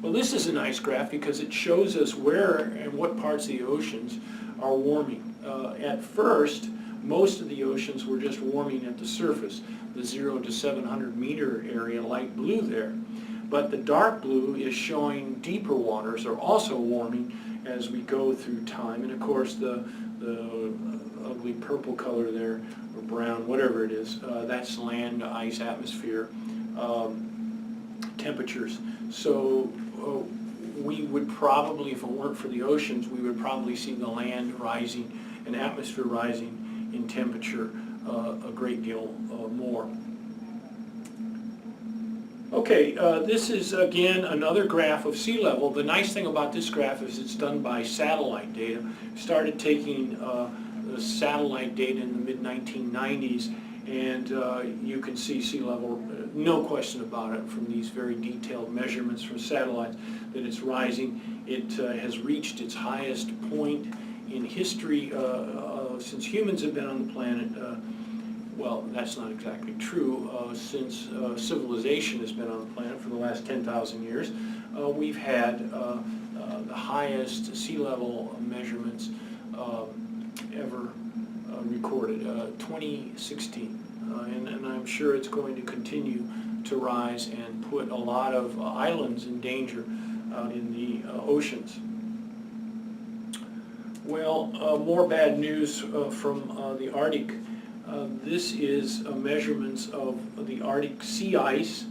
Well, this is a nice graph because it shows us where and what parts of the oceans are warming. At first, most of the oceans were just warming at the surface, the 0 to 700 meter area, light blue there. But the dark blue is showing deeper waters are also warming as we go through time. And of course, the ugly purple color there, or brown, whatever it is, that's land, ice, atmosphere, temperatures. So we would probably, if it weren't for the oceans, we would probably see the land rising and atmosphere rising in temperature a great deal more. Okay, this is again another graph of sea level. The nice thing about this graph is it's done by satellite data. We started taking the satellite data in the mid-1990s, and you can see sea level, no question about it, from these very detailed measurements from satellites, that it's rising. It has reached its highest point in history since humans have been on the planet. Well, that's not exactly true. Since civilization has been on the planet for the last 10,000 years, we've had the highest sea level measurements ever recorded, 2016. And I'm sure it's going to continue to rise and put a lot of islands in danger out in the oceans. Well, more bad news from the Arctic. This is measurements of the Arctic sea ice.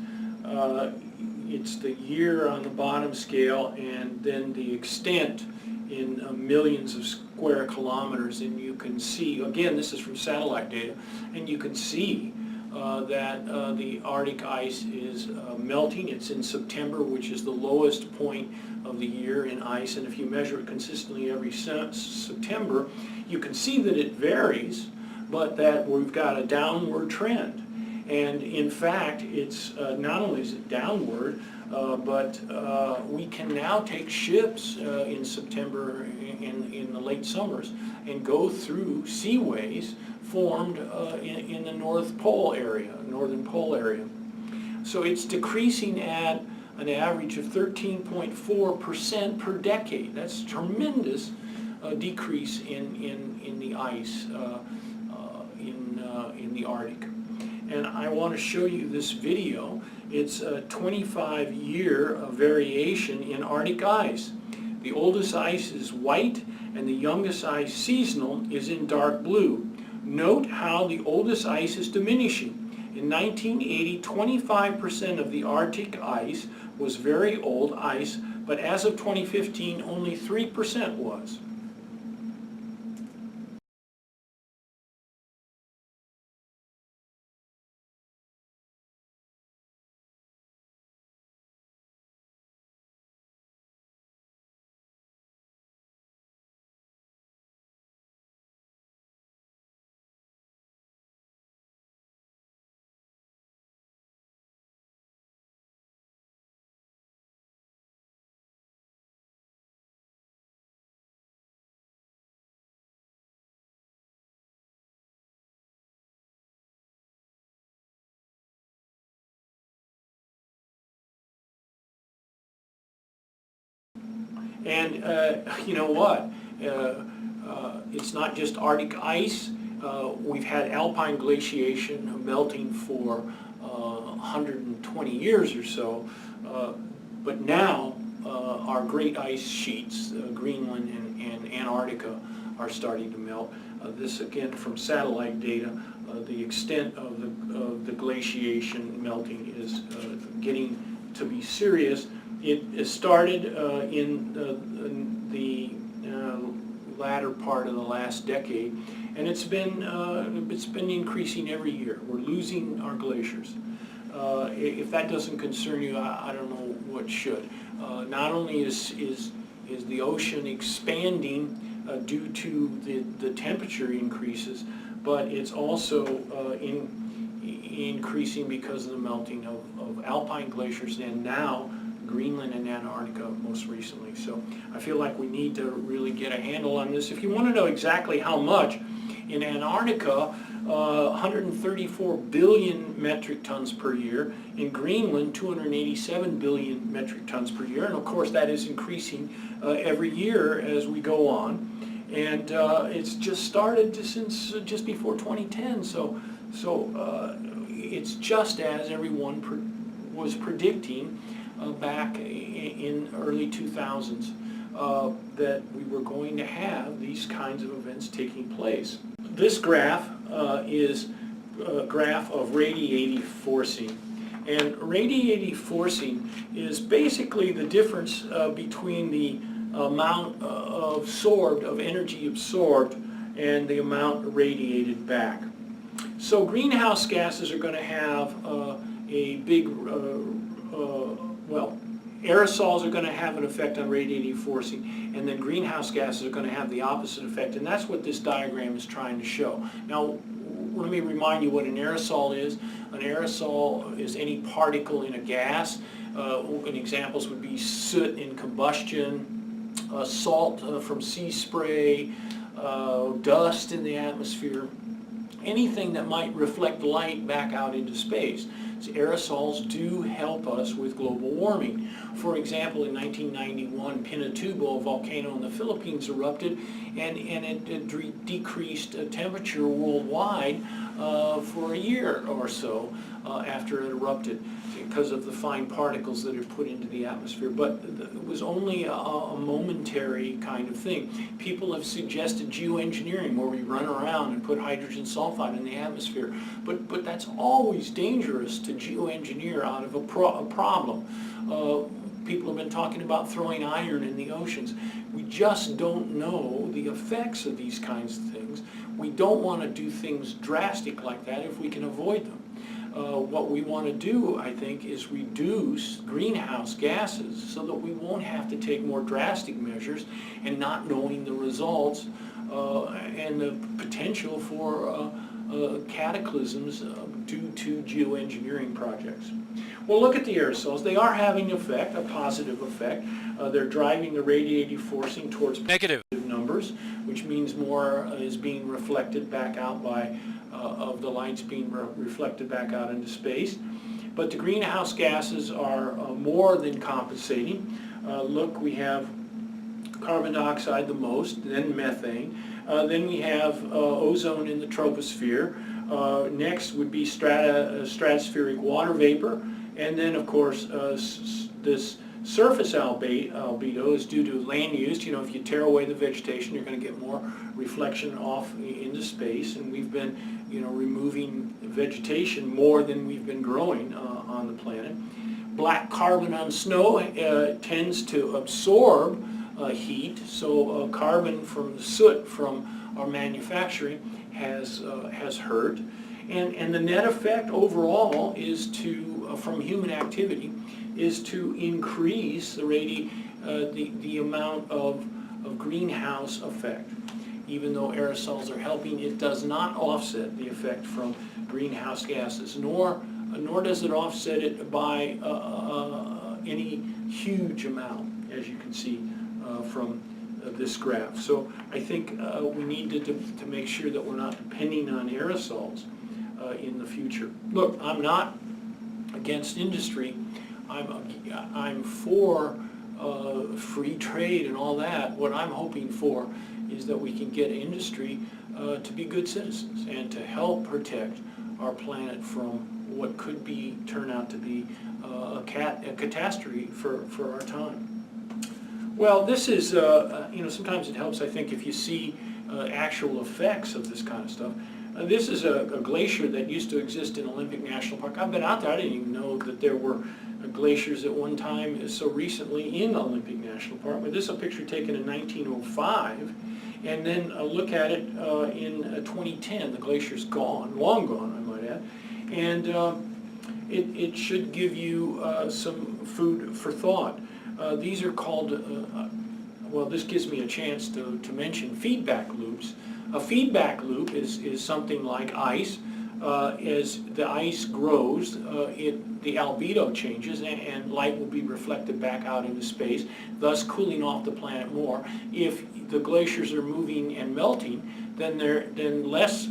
It's the year on the bottom scale, and then the extent in millions of square kilometers. And you can see, again, this is from satellite data, and you can see that the Arctic ice is melting. It's in September, which is the lowest point of the year in ice, and if you measure it consistently every September, you can see that it varies, but that we've got a downward trend. And in fact, it's not only is it downward, but we can now take ships in September in the late summers and go through seaways formed in the Northern Pole area. So it's decreasing at an average of 13.4% per decade. That's a tremendous decrease in the ice in the Arctic. And I want to show you this video. It's a 25-year variation in Arctic ice. The oldest ice is white, and the youngest ice, seasonal, is in dark blue. Note how the oldest ice is diminishing. In 1980, 25% of the Arctic ice was very old ice, but as of 2015, only 3% was. And you know what? It's not just Arctic ice. We've had alpine glaciation melting for 120 years or so, but now our great ice sheets, Greenland and Antarctica, are starting to melt. This again from satellite data. The extent of the glaciation melting is getting to be serious. It started in the latter part of the last decade, and it's been increasing every year. We're losing our glaciers. If that doesn't concern you, I don't know what should. Not only is the ocean expanding due to the temperature increases, but it's also increasing because of the melting of alpine glaciers, and now Greenland and Antarctica most recently. So I feel like we need to really get a handle on this. If you want to know exactly how much, In Antarctica, 134 billion metric tons per year. In Greenland, 287 billion metric tons per year. And of course that is increasing every year as we go on. And it's just started since just before 2010. So it's just as everyone was predicting back in early 2000s that we were going to have these kinds of events taking place. This graph is a graph of radiative forcing. And radiative forcing is basically the difference between the amount of energy absorbed and the amount radiated back. So greenhouse gases are going to have a big, aerosols are going to have an effect on radiative forcing, and then greenhouse gases are going to have the opposite effect, and that's what this diagram is trying to show. Now, let me remind you what an aerosol is. An aerosol is any particle in a gas. Examples would be soot in combustion, salt from sea spray, dust in the atmosphere, anything that might reflect light back out into space. So aerosols do help us with global warming. For example, in 1991, Pinatubo, a volcano in the Philippines, erupted, and it decreased temperature worldwide for a year or so after it erupted because of the fine particles that it put into the atmosphere. But it was only a momentary kind of thing. People have suggested geoengineering, where we run around and put hydrogen sulfide in the atmosphere. But that's always dangerous to geoengineer out of a problem. People have been talking about throwing iron in the oceans. We just don't know the effects of these kinds of things. We don't want to do things drastic like that if we can avoid them. What we want to do, I think, is reduce greenhouse gases so that we won't have to take more drastic measures and not knowing the results and the potential for cataclysms due to geoengineering projects. Well, look at the aerosols. They are having an effect, a positive effect. They're driving the radiative forcing towards negative numbers, which means more is being reflected back out by of the lights being reflected back out into space. But the greenhouse gases are more than compensating. Look, we have carbon dioxide the most, then methane. Then we have ozone in the troposphere. Next would be stratospheric water vapor. And then, of course, this surface albedo is due to land use. You know, if you tear away the vegetation, you're going to get more reflection off into space. And we've been, removing vegetation more than we've been growing on the planet. Black carbon on snow tends to absorb heat, so carbon from the soot from our manufacturing has hurt, and the net effect overall is from human activity is to increase the amount of greenhouse effect. Even though aerosols are helping, it does not offset the effect from greenhouse gases, nor does it offset it by any huge amount, as you can see from this graph. So I think we need to make sure that we're not depending on aerosols in the future. Look, I'm not against industry. I'm for free trade and all that. What I'm hoping for is that we can get industry to be good citizens and to help protect our planet from what could turn out to be a catastrophe for our time. Well, this is, sometimes it helps, I think, if you see actual effects of this kind of stuff. This is a glacier that used to exist in Olympic National Park. I've been out there. I didn't even know that there were glaciers at one time so recently in Olympic National Park. But this is a picture taken in 1905. And then look at it in 2010. The glacier's gone, long gone, I might add. And it should give you some food for thought. These are called, this gives me a chance to mention feedback loops. A feedback loop is something like ice. as the ice grows, the albedo changes and light will be reflected back out into space, thus cooling off the planet more. If the glaciers are moving and melting, then less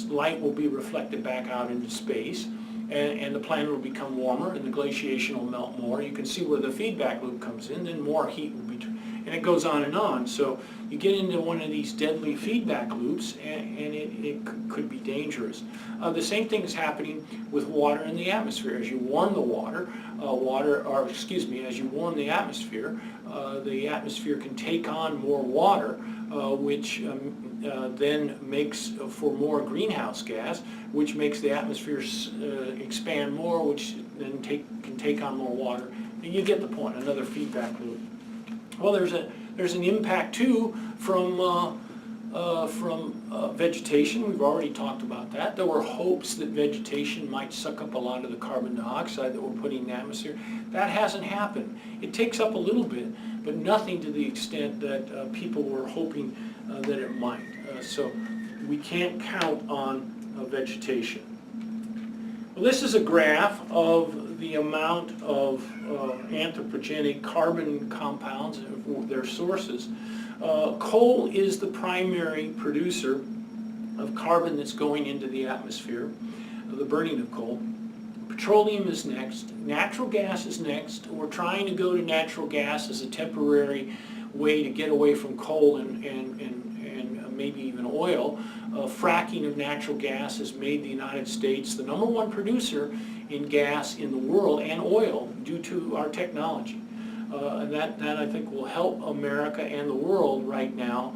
light will be reflected back out into space, and the planet will become warmer and the glaciation will melt more. You can see where the feedback loop comes in, then more heat will be, and it goes on and on. So you get into one of these deadly feedback loops, and it could be dangerous. The same thing is happening with water in the atmosphere. As you warm the as you warm the atmosphere can take on more water, which then makes for more greenhouse gas, which makes the atmosphere expand more, which then can take on more water. And you get the point, another feedback loop. Well, there's an impact too from vegetation. We've already talked about that. There were hopes that vegetation might suck up a lot of the carbon dioxide that we're putting in the atmosphere. That hasn't happened. It takes up a little bit, but nothing to the extent that people were hoping that it might. So we can't count on vegetation. Well, this is a graph of the amount of anthropogenic carbon compounds, their sources. Coal is the primary producer of carbon that's going into the atmosphere, the burning of coal. Petroleum is next. Natural gas is next. We're trying to go to natural gas as a temporary way to get away from coal and maybe even oil. Fracking of natural gas has made the United States the #1 producer in gas in the world and oil due to our technology. And that I think will help America and the world right now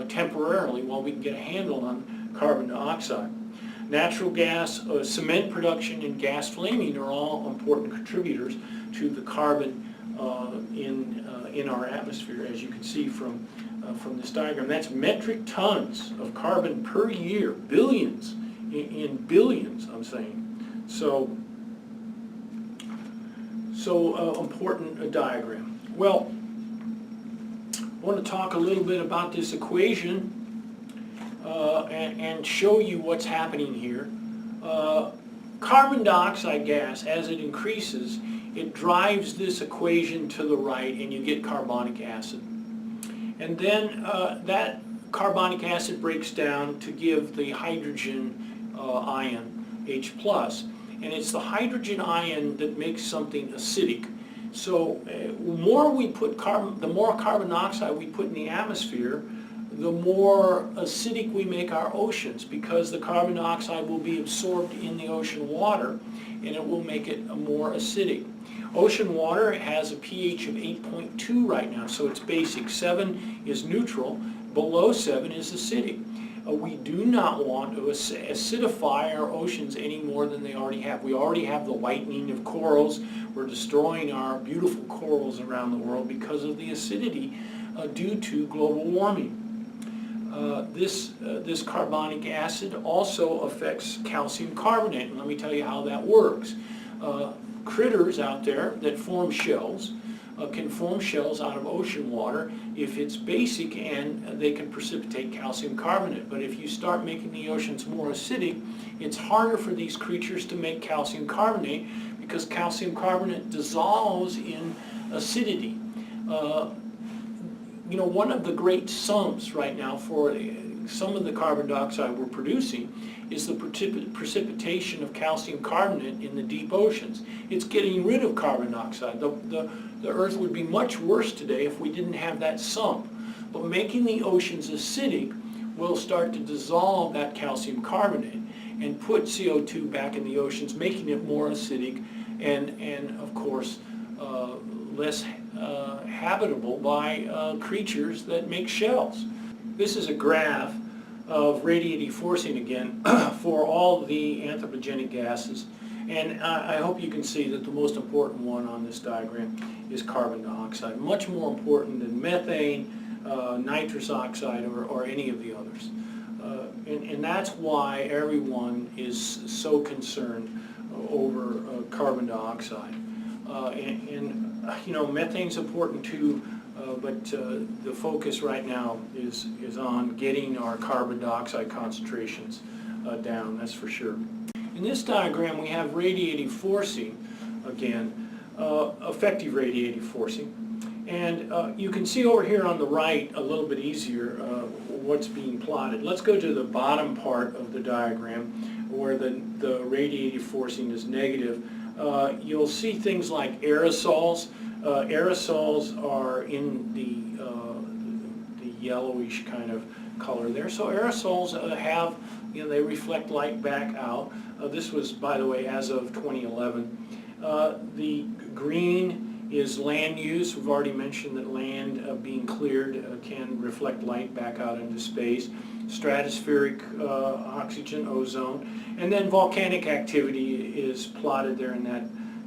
temporarily while we can get a handle on carbon dioxide. Natural gas, cement production, and gas flaming are all important contributors to the carbon in our atmosphere, as you can see from this diagram. That's metric tons of carbon per year, billions, in billions, I'm saying. So important diagram. Well, I want to talk a little bit about this equation and show you what's happening here. Carbon dioxide gas, as it increases, it drives this equation to the right and you get carbonic acid. And then that carbonic acid breaks down to give the hydrogen ion, H+. And it's the hydrogen ion that makes something acidic. So the more carbon dioxide we put in the atmosphere, the more acidic we make our oceans, because the carbon dioxide will be absorbed in the ocean water and it will make it more acidic. Ocean water has a pH of 8.2 right now, so it's basic. 7 is neutral, below 7 is acidic. We do not want to acidify our oceans any more than they already have. We already have the whitening of corals. We're destroying our beautiful corals around the world because of the acidity due to global warming. This carbonic acid also affects calcium carbonate, and let me tell you how that works. Critters out there that form shells can form shells out of ocean water if it's basic, and they can precipitate calcium carbonate. But if you start making the oceans more acidic, it's harder for these creatures to make calcium carbonate because calcium carbonate dissolves in acidity. You know, one of the great sums right now for some of the carbon dioxide we're producing is the precipitation of calcium carbonate in the deep oceans. It's getting rid of carbon dioxide. The Earth would be much worse today if we didn't have that sump. But making the oceans acidic will start to dissolve that calcium carbonate and put CO2 back in the oceans, making it more acidic and of course, less habitable by creatures that make shells. This is a graph of radiative forcing again for all the anthropogenic gases. And I hope you can see that the most important one on this diagram is carbon dioxide, much more important than methane, nitrous oxide, or any of the others. And that's why everyone is so concerned over carbon dioxide. You know, methane's important too, but the focus right now is on getting our carbon dioxide concentrations down, that's for sure. In this diagram we have radiative forcing, again, effective radiative forcing. And you can see over here on the right a little bit easier what's being plotted. Let's go to the bottom part of the diagram where the radiative forcing is negative. You'll see things like aerosols. Aerosols are in the yellowish kind of color there. So aerosols have, they reflect light back out. This was, by the way, as of 2011. The green is land use. We've already mentioned that land being cleared can reflect light back out into space. Stratospheric oxygen, ozone, and then volcanic activity is plotted there in that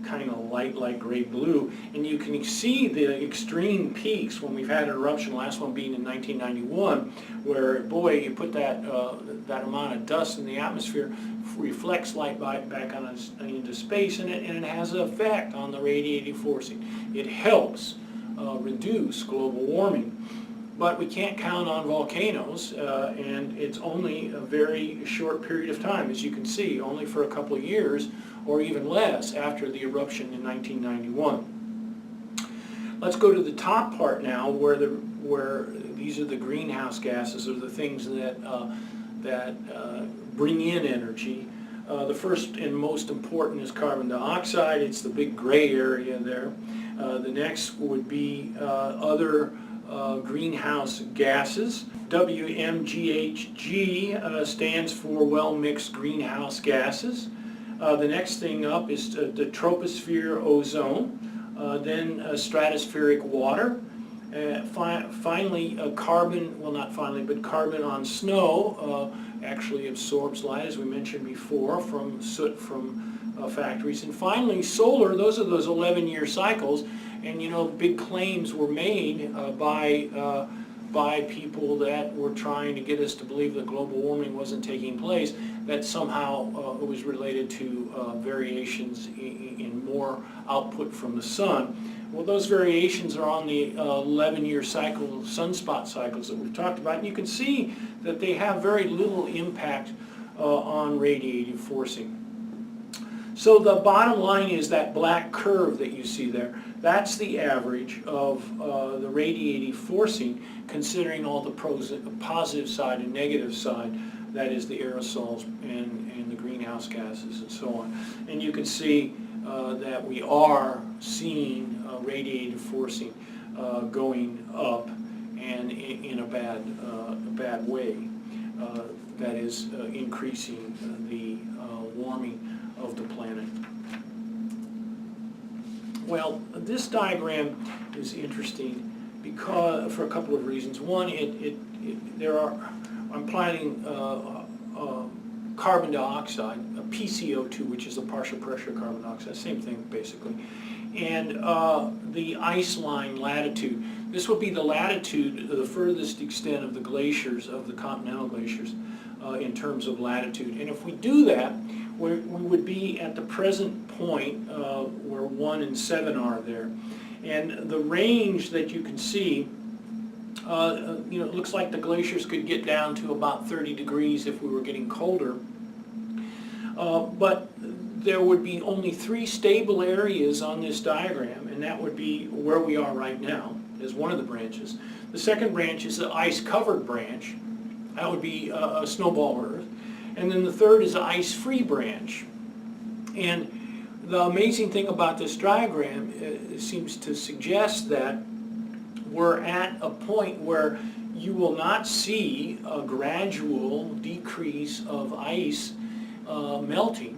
kind of light gray blue, and you can see the extreme peaks when we've had an eruption, the last one being in 1991, where, boy, you put that amount of dust in the atmosphere, reflects light back on into space, and it has an effect on the radiative forcing. It helps reduce global warming. But we can't count on volcanoes, and it's only a very short period of time, as you can see, only for a couple of years or even less after the eruption in 1991. Let's go to the top part now, where these are the greenhouse gases, or the things that bring in energy. The first and most important is carbon dioxide. It's the big gray area there. The next would be other greenhouse gases. WMGHG stands for well-mixed greenhouse gases. The next thing up is the troposphere ozone, then stratospheric water, finally carbon, well not finally, but carbon on snow actually absorbs light, as we mentioned before, from soot from factories. And finally solar, those are those 11-year cycles, and big claims were made by people that were trying to get us to believe that global warming wasn't taking place, that somehow it was related to variations in more output from the sun. Well, those variations are on the 11-year cycle, sunspot cycles that we've talked about, and you can see that they have very little impact on radiative forcing. So the bottom line is that black curve that you see there. That's the average of the radiative forcing, considering all the positive side and negative side, that is the aerosols and the greenhouse gases and so on. And you can see that we are seeing radiative forcing going up, and in a bad way. That is increasing the warming of the planet. Well, this diagram is interesting because for a couple of reasons. One, I'm plotting carbon dioxide, a PCO2, which is a partial pressure carbon dioxide, same thing basically, and the ice line latitude. This would be the latitude, the furthest extent of the glaciers, of the continental glaciers, in terms of latitude. And if we do that, we would be at the present point where 1 and 7 are there. And the range that you can see, it looks like the glaciers could get down to about 30 degrees if we were getting colder. But there would be only 3 stable areas on this diagram, and that would be where we are right now, as one of the branches. The second branch is the ice-covered branch. That would be a snowball Earth. And then the third is the ice-free branch. And the amazing thing about this diagram seems to suggest that we're at a point where you will not see a gradual decrease of ice melting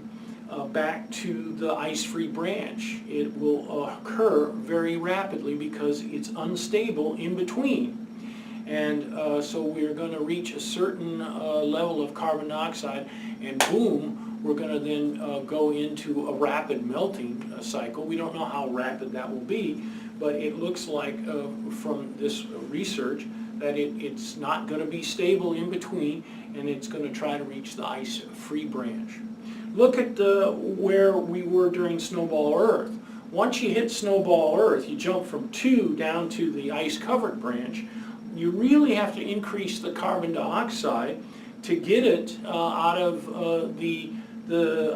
back to the ice-free branch. It will occur very rapidly because it's unstable in between. And so we're going to reach a certain level of carbon dioxide, and boom, we're going to then go into a rapid melting cycle. We don't know how rapid that will be, but it looks like from this research that it's not going to be stable in between, and it's going to try to reach the ice-free branch. Look at where we were during Snowball Earth. Once you hit Snowball Earth, you jump from 2 down to the ice-covered branch. You really have to increase the carbon dioxide to get it out of the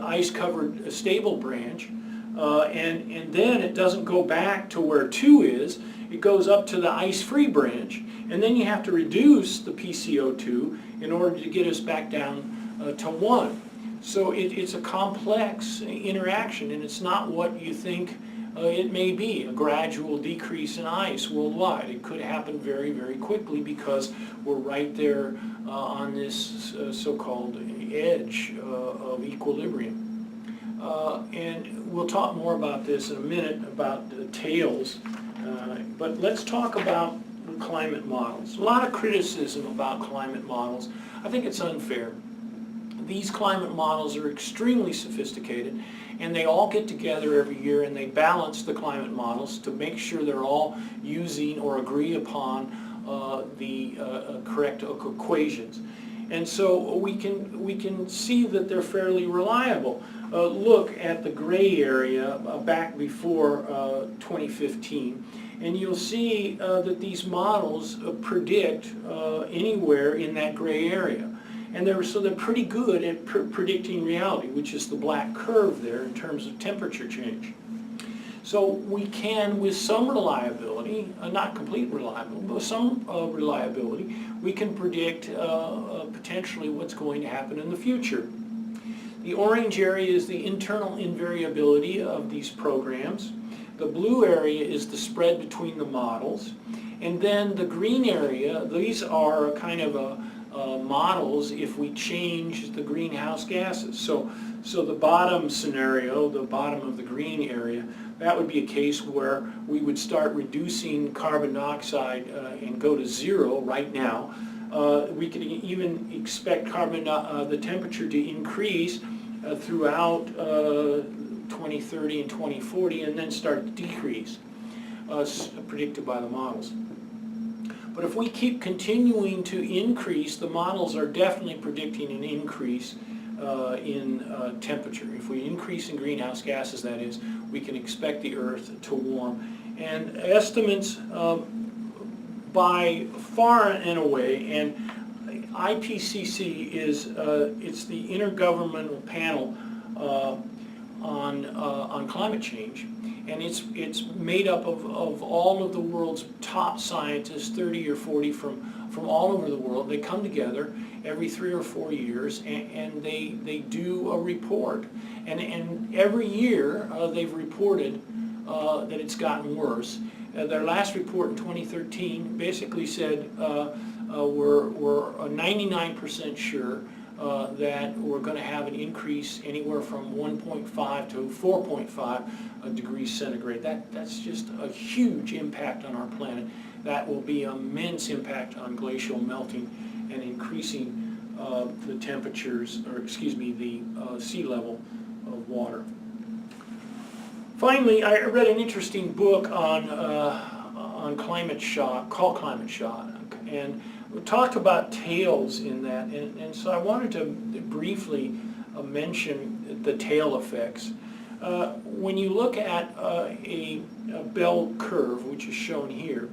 ice-covered stable branch, and then it doesn't go back to where 2 is, it goes up to the ice-free branch, and then you have to reduce the PCO2 in order to get us back down to 1. So it's a complex interaction, and it's not what you think it may be, a gradual decrease in ice worldwide. It could happen very, very quickly because we're right there on this so-called edge of equilibrium. And we'll talk more about this in a minute, about the tails, but let's talk about climate models. A lot of criticism about climate models. I think it's unfair. These climate models are extremely sophisticated, and they all get together every year and they balance the climate models to make sure they're all using or agree upon the correct equations. And so we can see that they're fairly reliable. Look at the gray area back before 2015, and you'll see that these models predict anywhere in that gray area. And they're pretty good at predicting reality, which is the black curve there in terms of temperature change. So we can, with some reliability, not complete reliability, but some reliability, we can predict potentially what's going to happen in the future. The orange area is the internal invariability of these programs. The blue area is the spread between the models. And then the green area, these are kind of models if we change the greenhouse gases. So the bottom scenario, the bottom of the green area, that would be a case where we would start reducing carbon dioxide and go to 0 right now. We could even expect the temperature to increase throughout 2030 and 2040 and then start to decrease, predicted by the models. But if we keep continuing to increase, the models are definitely predicting an increase in temperature. If we increase in greenhouse gases, that is, we can expect the Earth to warm. And estimates by far and away, and IPCC is it's the Intergovernmental Panel on climate change, and it's made up of all of the world's top scientists, 30 or 40 from all over the world. They come together every 3 or 4 years, and they do a report. And every year they've reported that it's gotten worse. Their last report in 2013 basically said we're 99% sure that we're going to have an increase anywhere from 1.5 to 4.5 degrees centigrade. That's just a huge impact on our planet. That will be an immense impact on glacial melting and increasing the temperatures, or excuse me, the sea level of water. Finally, I read an interesting book on climate shock, called Climate Shock, and we talked about tails in that, and so I wanted to briefly mention the tail effects. When you look at a bell curve, which is shown here,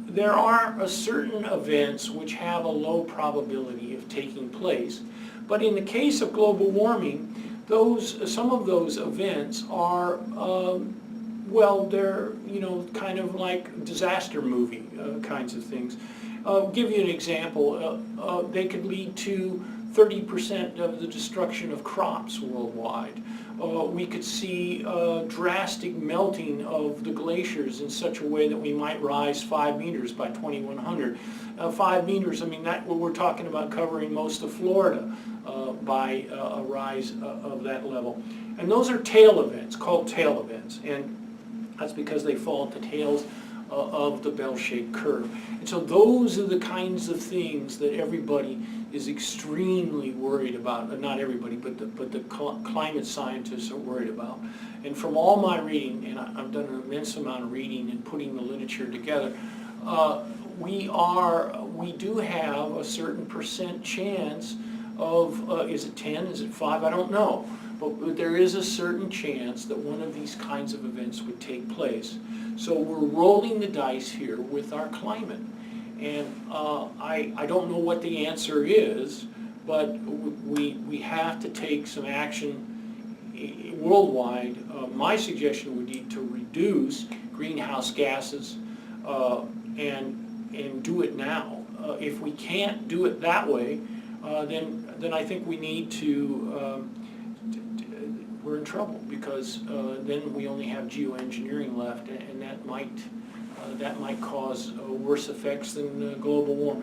there are certain events which have a low probability of taking place. But in the case of global warming, some of those events are, well, they're, kind of like disaster movie kinds of things. I'll give you an example. They could lead to 30% of the destruction of crops worldwide. We could see drastic melting of the glaciers in such a way that we might rise 5 meters by 2100. 5 meters, I mean, we're talking about covering most of Florida by a rise of that level. And those are tail events, called tail events. And that's because they fall at the tails of the bell-shaped curve. And so those are the kinds of things that everybody is extremely worried about. Not everybody, but the climate scientists are worried about. And from all my reading, and I've done an immense amount of reading and putting the literature together, we do have a certain percent chance of, is it 10, is it 5, I don't know. But there is a certain chance that one of these kinds of events would take place. So we're rolling the dice here with our climate. And I don't know what the answer is, but we have to take some action worldwide. My suggestion would be to reduce greenhouse gases and do it now. If we can't do it that way, then I think we need to, we're in trouble, because then we only have geoengineering left, and that might cause worse effects than global warming.